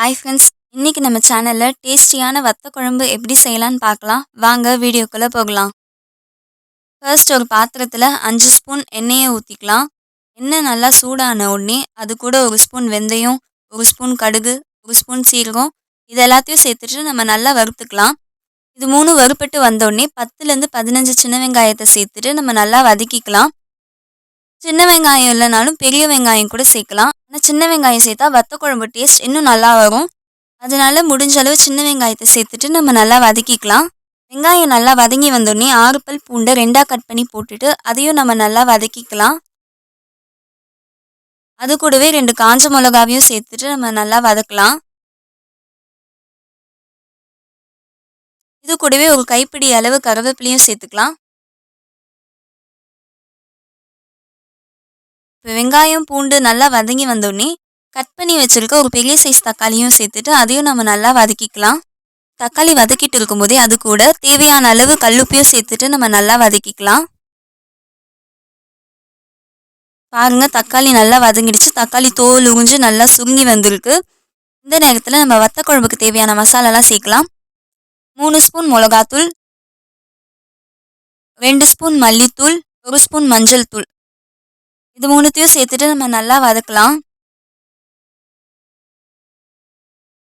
Hi friends, இன்னைக்கு நம்ம சேனல்ல டேஸ்டியான வத்த குழம்பு எப்படி செய்யலாம்னு பார்க்கலாம். வாங்க வீடியோக்குள்ள போகலாம். ஃபர்ஸ்ட் ஒரு பாத்திரத்துல 5 ஸ்பூன் எண்ணெயை ஊற்றிக்கலாம். எண்ணெய் நல்லா சூடான உடனே அது கூட 1 ஸ்பூன் வெந்தயம், 1 ஸ்பூன் கடுகு, 1 ஸ்பூன் சீரகம் இது எல்லாத்தையும் சேர்த்துட்டு நம்ம நல்லா வறுத்துக்கலாம். இது 3 வறுப்பட்டு வந்த உடனே 10லேருந்து 15 சின்ன வெங்காயத்தை சேர்த்துட்டு நம்ம நல்லா வதக்கிக்கலாம். சின்ன வெங்காயம் இல்லைனாலும் பெரிய வெங்காயம் கூட சேர்க்கலாம். ஆனால் சின்ன வெங்காயம் சேர்த்தா வத்த குழம்பு டேஸ்ட் இன்னும் நல்லா வரும். அதனால முடிஞ்ச அளவு சின்ன வெங்காயத்தை சேர்த்துட்டு நம்ம நல்லா வதக்கிக்கலாம். வெங்காயம் நல்லா வதங்கி வந்தோடனே 6 பல் பூண்டை 2ஆக கட் பண்ணி போட்டுட்டு அதையும் நம்ம நல்லா வதக்கிக்கலாம். அது கூடவே 2 காஞ்ச மிளகாவையும் சேர்த்துட்டு நம்ம நல்லா வதக்கலாம். இது கூடவே ஒரு கைப்பிடி அளவு கருவேப்பிலையும் சேர்த்துக்கலாம். இப்போ வெங்காயம் பூண்டு நல்லா வதங்கி வந்தோடனே கட் பண்ணி வச்சுருக்க ஒரு பெரிய சைஸ் தக்காளியும் சேர்த்துட்டு அதையும் நம்ம நல்லா வதக்கிக்கலாம். தக்காளி வதக்கிட்டு இருக்கும்போதே அது கூட தேவையான அளவு கல்லுப்பையும் சேர்த்துட்டு நம்ம நல்லா வதக்கிக்கலாம். பாருங்க, தக்காளி நல்லா வதங்கிடுச்சு. தக்காளி தோல் உறிஞ்சு நல்லா சுருங்கி வந்திருக்கு. இந்த நேரத்தில் நம்ம வத்த குழம்புக்கு தேவையான மசாலாலாம் சேர்க்கலாம். 3 ஸ்பூன் மிளகாத்தூள், 2 ஸ்பூன் மல்லித்தூள், 1 ஸ்பூன் மஞ்சள் தூள் இது 3த்தையும் சேர்த்துட்டு நம்ம நல்லா வதக்கலாம்.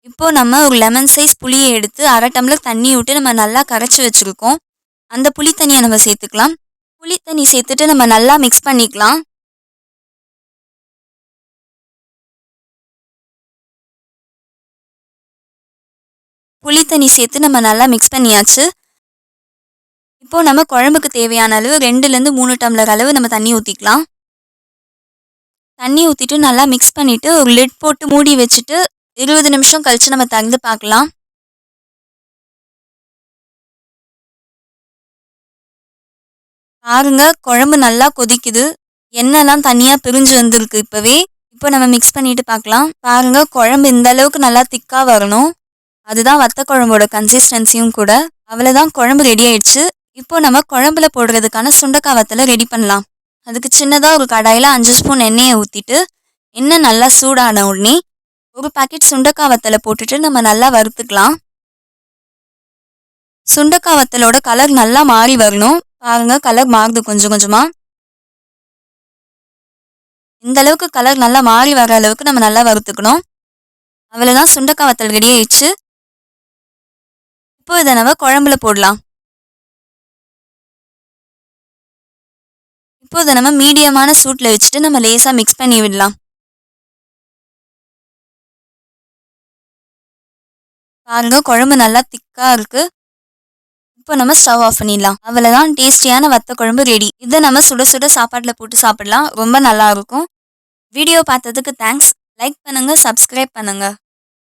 இப்போ நம்ம ஒரு லெமன் சைஸ் புளியை எடுத்து 1/2 டம்ளர் தண்ணி விட்டு நம்ம நல்லா கரைச்சி வச்சுருக்கோம். அந்த புளி தண்ணியை நம்ம சேர்த்துக்கலாம். புளி தண்ணி சேர்த்துட்டு நம்ம நல்லா மிக்ஸ் பண்ணிக்கலாம். புளி தண்ணி சேர்த்து நம்ம நல்லா மிக்ஸ் பண்ணியாச்சு. இப்போ நம்ம குழம்புக்கு தேவையான அளவு 2லேருந்து 3 டம்ளர் அளவு நம்ம தண்ணி ஊற்றிக்கலாம். தண்ணி ஊற்றிட்டு நல்லா மிக்ஸ் பண்ணிவிட்டு ஒரு லிட் போட்டு மூடி வச்சுட்டு 20 நிமிஷம் கழித்து நம்ம திறந்து பார்க்கலாம். பாருங்க, குழம்பு நல்லா கொதிக்குது. எண்ணெய்லாம் தனியாக பிரிஞ்சு வந்திருக்கு இப்போவே. இப்போ நம்ம மிக்ஸ் பண்ணிட்டு பார்க்கலாம். பாருங்க, குழம்பு இந்த அளவுக்கு நல்லா திக்காக வரணும். அதுதான் வத்த குழம்போட கன்சிஸ்டன்சியும் கூட. அவ்வளோதான், குழம்பு ரெடி ஆயிடுச்சு. இப்போ நம்ம குழம்புல போடுறதுக்கான சுண்டக்காய் வத்தலை ரெடி பண்ணலாம். அதுக்கு சின்னதாக ஒரு கடாயில் 5 ஸ்பூன் எண்ணெயை ஊற்றிட்டு எண்ணெய் நல்லா சூடான உடனே ஒரு பாக்கெட் சுண்டக்காய் வத்தலை போட்டுட்டு நம்ம நல்லா வறுத்துக்கலாம். சுண்டக்காய் வத்தலோட கலர் நல்லா மாறி வரணும். பாருங்க, கலர் மாறுது கொஞ்சம் கொஞ்சமா. இந்த அளவுக்கு கலர் நல்லா மாறி வர அளவுக்கு நம்ம நல்லா வறுத்துக்கணும். அவ்வளோதான், சுண்டக்காய் வத்தல் ரெடி ஆயிடுச்சு. இப்போ இதை நம்ம குழம்புல போடலாம். இப்போ இதை நம்ம மீடியமான சூட்டில் வச்சுட்டு நம்ம லேசாக மிக்ஸ் பண்ணி விடலாம். பாருங்க, குழம்பு நல்லா திக்காக இருக்கு. இப்போ நம்ம ஸ்டவ் ஆஃப் பண்ணிடலாம். அவ்வளோதான், டேஸ்டியான வத்த குழம்பு ரெடி. இதை நம்ம சுட சுட சாப்பாட்டில் போட்டு சாப்பிடலாம். ரொம்ப நல்லா இருக்கும். வீடியோ பார்த்ததுக்கு தேங்க்ஸ். லைக் பண்ணுங்க, சப்ஸ்கிரைப் பண்ணுங்க.